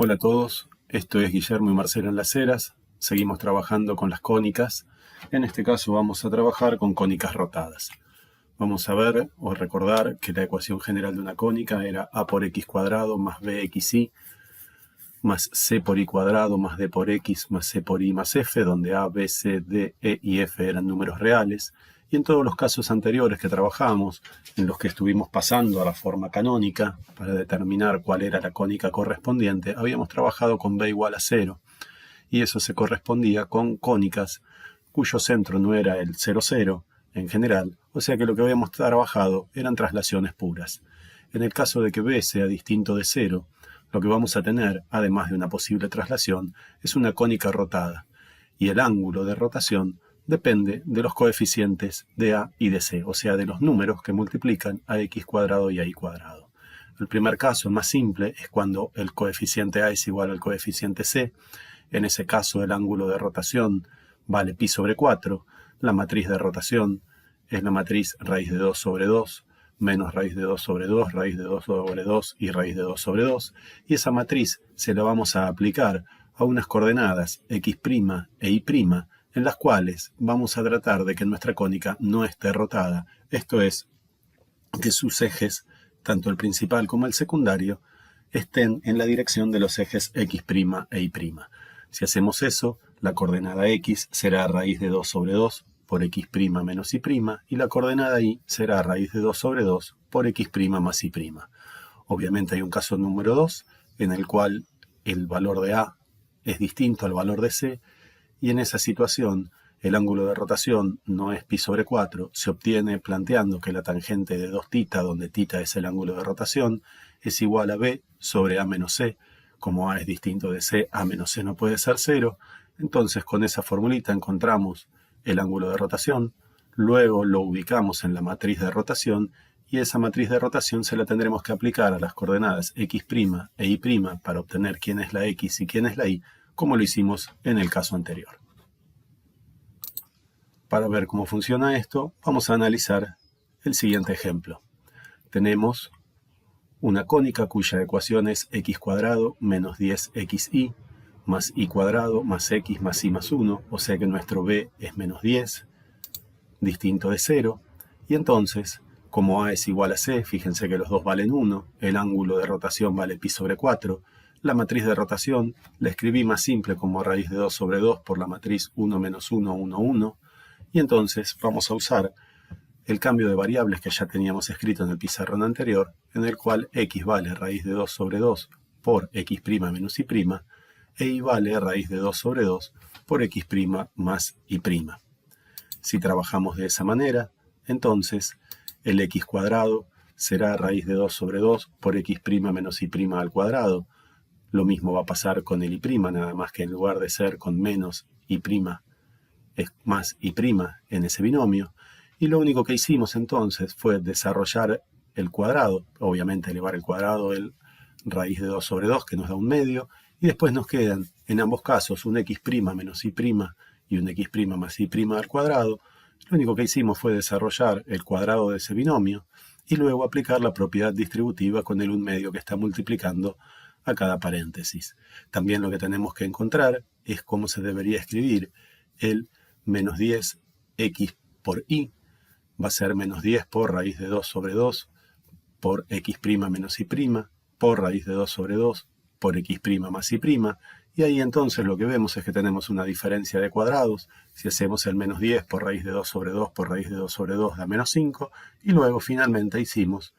Hola a todos, esto es Guillermo y Marcelo en las Heras. Seguimos trabajando con las cónicas. En este caso vamos a trabajar con cónicas rotadas. Vamos a ver o recordar que la ecuación general de una cónica era a por x cuadrado más bxy más c por y cuadrado más d por x más c por y más f, donde a, b, c, d, e y f eran números reales. Y en todos los casos anteriores que trabajamos, en los que estuvimos pasando a la forma canónica para determinar cuál era la cónica correspondiente, habíamos trabajado con b igual a 0. Y eso se correspondía con cónicas cuyo centro no era el 0, 0 en general, o sea que lo que habíamos trabajado eran traslaciones puras. En el caso de que b sea distinto de 0, lo que vamos a tener, además de una posible traslación, es una cónica rotada, y el ángulo de rotación depende de los coeficientes de a y de c, o sea, de los números que multiplican a x cuadrado y a y cuadrado. El primer caso, más simple, es cuando el coeficiente a es igual al coeficiente c. En ese caso, el ángulo de rotación vale pi sobre 4. La matriz de rotación es la matriz raíz de 2 sobre 2, menos raíz de 2 sobre 2, raíz de 2 sobre 2 y raíz de 2 sobre 2. Y esa matriz se la vamos a aplicar a unas coordenadas x' e y', en las cuales vamos a tratar de que nuestra cónica no esté rotada. Esto es, que sus ejes, tanto el principal como el secundario, estén en la dirección de los ejes x' e y'. Si hacemos eso, la coordenada x será raíz de 2 sobre 2 por x' menos y', y la coordenada y será raíz de 2 sobre 2 por x' más y'. Obviamente hay un caso número 2, en el cual el valor de a es distinto al valor de c, y en esa situación el ángulo de rotación no es pi sobre 4, se obtiene planteando que la tangente de 2θ, donde θ es el ángulo de rotación, es igual a b sobre a menos c. Como a es distinto de c, a menos c no puede ser 0, entonces con esa formulita encontramos el ángulo de rotación, luego lo ubicamos en la matriz de rotación, y esa matriz de rotación se la tendremos que aplicar a las coordenadas x' e y' para obtener quién es la x y quién es la y, como lo hicimos en el caso anterior. Para ver cómo funciona esto, vamos a analizar el siguiente ejemplo. Tenemos una cónica cuya ecuación es x cuadrado menos 10xy más y cuadrado más x más y más 1, o sea que nuestro b es menos 10, distinto de 0, y entonces, como a es igual a c, fíjense que los dos valen 1, el ángulo de rotación vale pi sobre 4, la matriz de rotación la escribí más simple como raíz de 2 sobre 2 por la matriz 1 menos 1, 1, 1, y entonces vamos a usar el cambio de variables que ya teníamos escrito en el pizarrón anterior, en el cual x vale raíz de 2 sobre 2 por x' menos y', e y vale raíz de 2 sobre 2 por x' más y'. Si trabajamos de esa manera, entonces el x cuadrado será raíz de 2 sobre 2 por x' menos y' al cuadrado. Lo mismo va a pasar con el y', nada más que en lugar de ser con menos y' es más y' en ese binomio. Y lo único que hicimos entonces fue desarrollar el cuadrado, obviamente elevar el cuadrado, el raíz de 2 sobre 2, que nos da un medio, y después nos quedan en ambos casos un x' menos y' y un x' más y' al cuadrado. Lo único que hicimos fue desarrollar el cuadrado de ese binomio y luego aplicar la propiedad distributiva con el un medio que está multiplicando a cada paréntesis. También lo que tenemos que encontrar es cómo se debería escribir el menos 10x por y. Va a ser menos 10 por raíz de 2 sobre 2 por x' menos y' por raíz de 2 sobre 2 por x' más y'. Y ahí entonces lo que vemos es que tenemos una diferencia de cuadrados. Si hacemos el menos 10 por raíz de 2 sobre 2 por raíz de 2 sobre 2 da menos 5. Y luego finalmente hicimos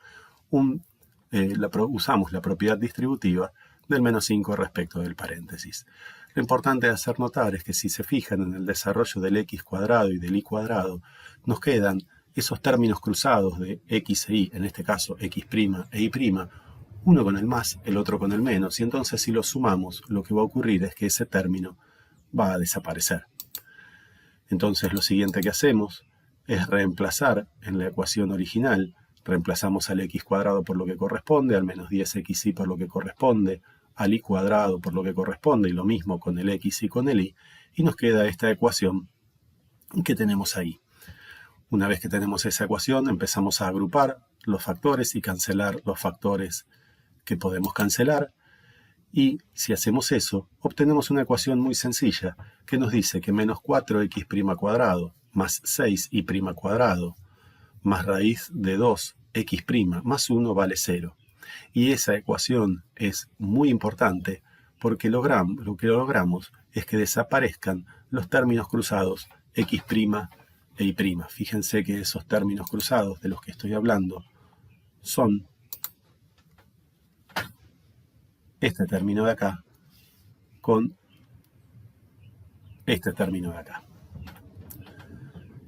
usamos la propiedad distributiva del menos 5 respecto del paréntesis. Lo importante de hacer notar es que si se fijan en el desarrollo del x cuadrado y del y cuadrado, nos quedan esos términos cruzados de x e y, en este caso x' e y', uno con el más, el otro con el menos, y entonces si los sumamos, lo que va a ocurrir es que ese término va a desaparecer. Entonces lo siguiente que hacemos es reemplazar en la ecuación original, reemplazamos al x cuadrado por lo que corresponde, al menos 10xy por lo que corresponde, al y cuadrado por lo que corresponde, y lo mismo con el x y con el y, y nos queda esta ecuación que tenemos ahí. Una vez que tenemos esa ecuación, empezamos a agrupar los factores y cancelar los factores que podemos cancelar, Y si hacemos eso, obtenemos una ecuación muy sencilla que nos dice que menos 4x' más 6y' más raíz de 2x' más 1 vale 0. Y esa ecuación es muy importante porque lo que logramos es que desaparezcan los términos cruzados x' e y'. Fíjense que esos términos cruzados de los que estoy hablando son este término de acá con este término de acá.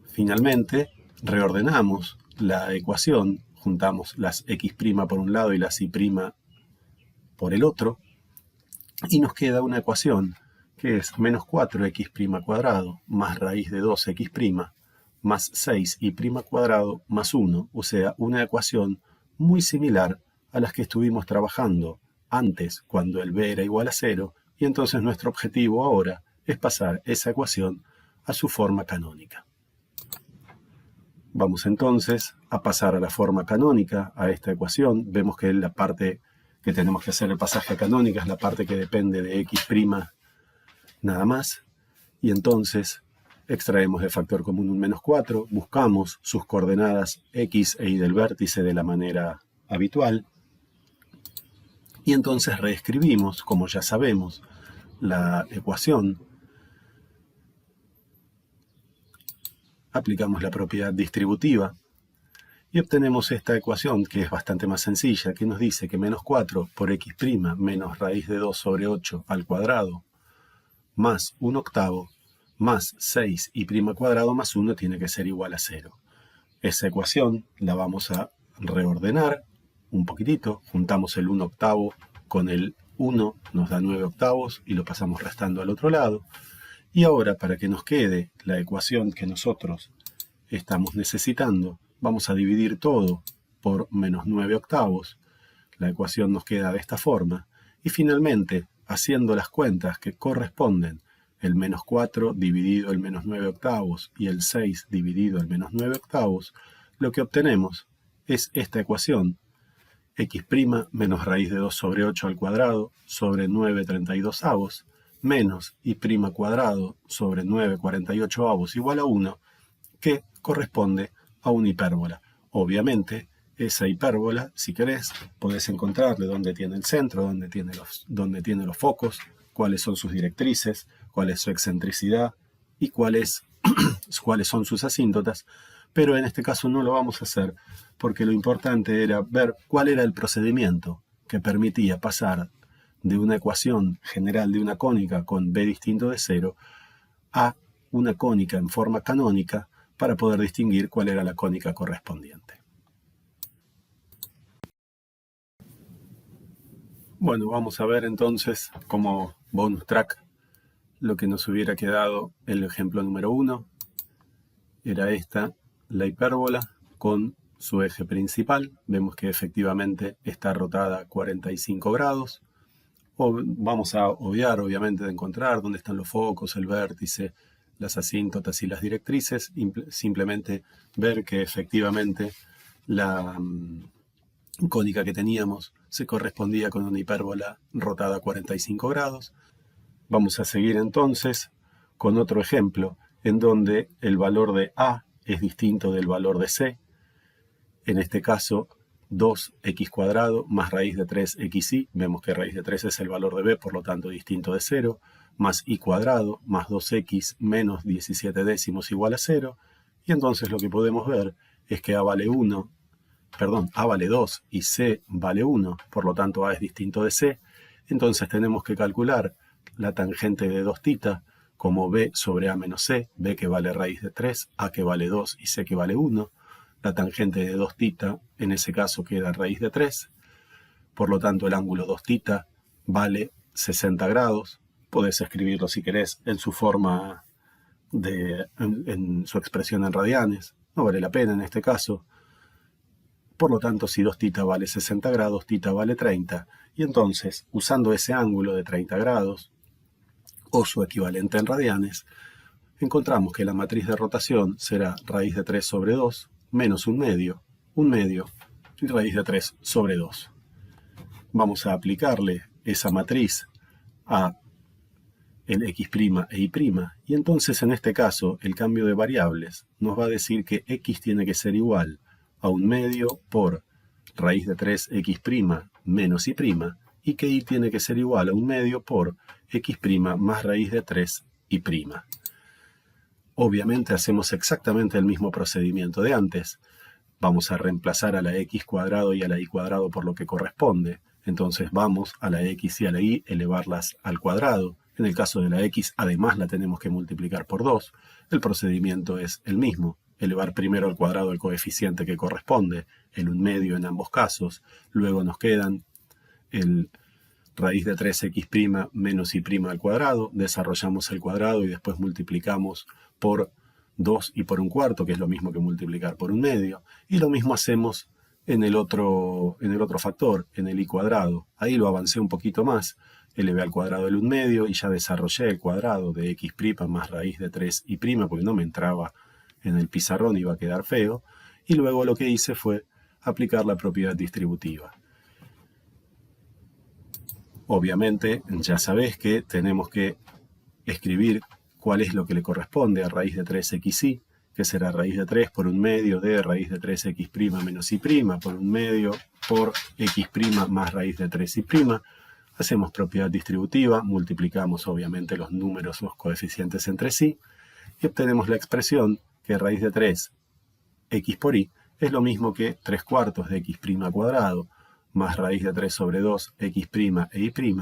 Finalmente, reordenamos la ecuación, juntamos las x' por un lado y las y' por el otro, y nos queda una ecuación que es menos 4x' más raíz de 2x' más 6y' más 1, o sea, una ecuación muy similar a las que estuvimos trabajando antes cuando el b era igual a 0, y entonces nuestro objetivo ahora es pasar esa ecuación a su forma canónica. Vamos entonces a pasar a la forma canónica, a esta ecuación. Vemos que la parte que tenemos que hacer el pasaje a canónica es la parte que depende de x' nada más. Y entonces extraemos de factor común un menos 4, buscamos sus coordenadas x e y del vértice de la manera habitual. Y entonces reescribimos, como ya sabemos, la ecuación. Aplicamos la propiedad distributiva y obtenemos esta ecuación que es bastante más sencilla, que nos dice que menos 4 por x' menos raíz de 2 sobre 8 al cuadrado más 1/8 más 6y' más 1 tiene que ser igual a 0. Esa ecuación la vamos a reordenar un poquitito, juntamos el 1/8 con el 1, nos da 9/8 y lo pasamos restando al otro lado. Y ahora, para que nos quede la ecuación que nosotros estamos necesitando, vamos a dividir todo por menos 9/8. La ecuación nos queda de esta forma. Y finalmente, haciendo las cuentas que corresponden, el menos 4 dividido el menos 9/8 y el 6 dividido el menos 9/8, lo que obtenemos es esta ecuación, x' menos raíz de 2 sobre 8 al cuadrado sobre 9/32 menos y' cuadrado sobre 9/48 igual a 1, que corresponde a una hipérbola. Obviamente, esa hipérbola, si querés, podés encontrarle dónde tiene el centro, dónde tiene los focos, cuáles son sus directrices, cuál es su excentricidad y cuáles son sus asíntotas, pero en este caso no lo vamos a hacer porque lo importante era ver cuál era el procedimiento que permitía pasar de una ecuación general de una cónica con b distinto de 0 a una cónica en forma canónica para poder distinguir cuál era la cónica correspondiente. Bueno, vamos a ver entonces como bonus track lo que nos hubiera quedado el ejemplo número 1. Era esta, la hipérbola con su eje principal. Vemos que efectivamente está rotada 45 grados. Vamos a obviar, obviamente, de encontrar dónde están los focos, el vértice, las asíntotas y las directrices. Simplemente ver que efectivamente la cónica que teníamos se correspondía con una hipérbola rotada a 45 grados. Vamos a seguir entonces con otro ejemplo en donde el valor de A es distinto del valor de C. En este caso, 2x² más raíz de 3xy, vemos que raíz de 3 es el valor de b, por lo tanto distinto de 0, más y² más 2x menos 17 décimos igual a 0, y entonces lo que podemos ver es que a vale 2 y c vale 1, por lo tanto a es distinto de c, entonces tenemos que calcular la tangente de 2θ como b sobre a menos c, b que vale raíz de 3, a que vale 2 y c que vale 1. La tangente de 2θ en ese caso queda raíz de 3, por lo tanto el ángulo 2θ vale 60 grados. Podés escribirlo si querés en su forma, en su expresión en radianes, no vale la pena en este caso. Por lo tanto, si 2θ vale 60 grados, θ vale 30, y entonces, usando ese ángulo de 30 grados, o su equivalente en radianes, encontramos que la matriz de rotación será raíz de 3 sobre 2, menos un medio, y raíz de 3 sobre 2. Vamos a aplicarle esa matriz a el x' e y', y entonces en este caso el cambio de variables nos va a decir que x tiene que ser igual a 1/2 por raíz de 3x' menos y', y que y tiene que ser igual a 1/2 por x' más raíz de 3y'. Obviamente hacemos exactamente el mismo procedimiento de antes. Vamos a reemplazar a la x² y a la y² por lo que corresponde. Entonces vamos a la x y a la y, elevarlas al cuadrado. En el caso de la x, además la tenemos que multiplicar por 2. El procedimiento es el mismo. Elevar primero al cuadrado el coeficiente que corresponde, el 1/2 en ambos casos. Luego nos quedan el raíz de 3x' menos y' al cuadrado. Desarrollamos el cuadrado y después multiplicamos por 2 y por 1/4, que es lo mismo que multiplicar por 1/2. Y lo mismo hacemos en el otro factor, en el y². Ahí lo avancé un poquito más. Elevé al cuadrado el 1/2 y ya desarrollé el cuadrado de x' más raíz de 3y', porque no me entraba en el pizarrón, iba a quedar feo. Y luego lo que hice fue aplicar la propiedad distributiva. Obviamente ya sabés que tenemos que escribir cuál es lo que le corresponde a raíz de 3xy, que será raíz de 3 por 1/2 de raíz de 3x' menos y' por 1/2 por x' más raíz de 3y'. Hacemos propiedad distributiva, multiplicamos obviamente los números, los coeficientes entre sí, y obtenemos la expresión que raíz de 3 x por y es lo mismo que 3/4 de x' más raíz de 3 sobre 2 x' e y'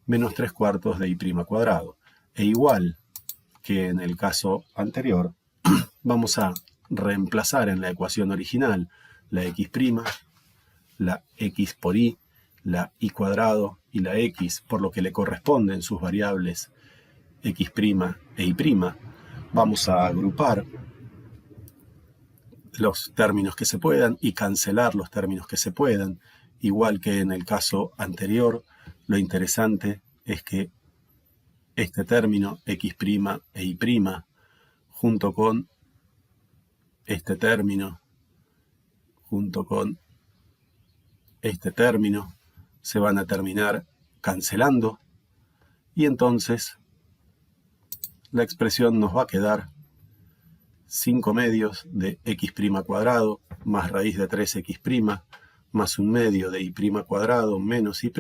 menos 3/4 de y'². E igual que en el caso anterior, vamos a reemplazar en la ecuación original la x', la x por y, la y² y la x por lo que le corresponden sus variables x' e y'. Vamos a agrupar los términos que se puedan y cancelar los términos que se puedan. Igual que en el caso anterior, lo interesante es que este término x' e y', junto con este término, se van a terminar cancelando, y entonces la expresión nos va a quedar 5/2 de x'² más raíz de 3x' más 1/2 de y'² menos y'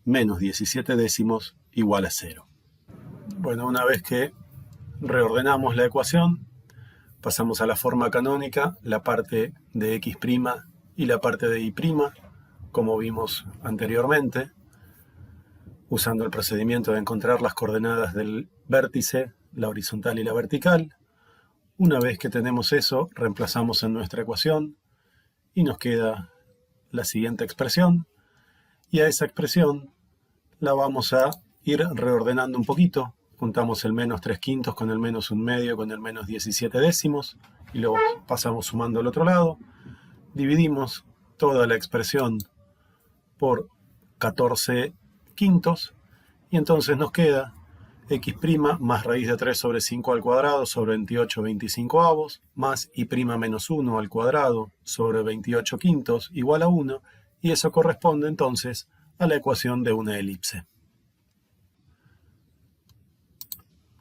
menos 17 décimos igual a 0. Bueno, una vez que reordenamos la ecuación, pasamos a la forma canónica, la parte de x' y la parte de y', como vimos anteriormente, usando el procedimiento de encontrar las coordenadas del vértice, la horizontal y la vertical. Una vez que tenemos eso, reemplazamos en nuestra ecuación y nos queda la siguiente expresión, y a esa expresión la vamos a ir reordenando un poquito. Juntamos el menos 3/5 con el menos 1/2 con el menos 17 décimos y luego pasamos sumando al otro lado. Dividimos toda la expresión por 14/5 y entonces nos queda x' más raíz de 3 sobre 5 al cuadrado sobre 28/25 más y' menos 1 al cuadrado sobre 28/5 igual a 1, y eso corresponde entonces a la ecuación de una elipse.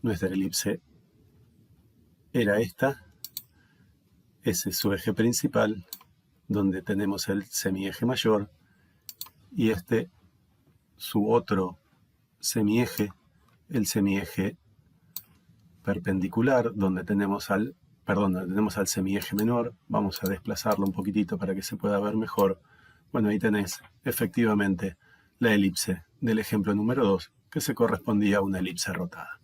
Nuestra elipse era esta. Ese es su eje principal, donde tenemos el semieje mayor, y este su otro semieje, el semieje perpendicular, donde tenemos al semieje menor. Vamos a desplazarlo un poquitito para que se pueda ver mejor. Bueno, ahí tenés efectivamente la elipse del ejemplo número 2, que se correspondía a una elipse rotada.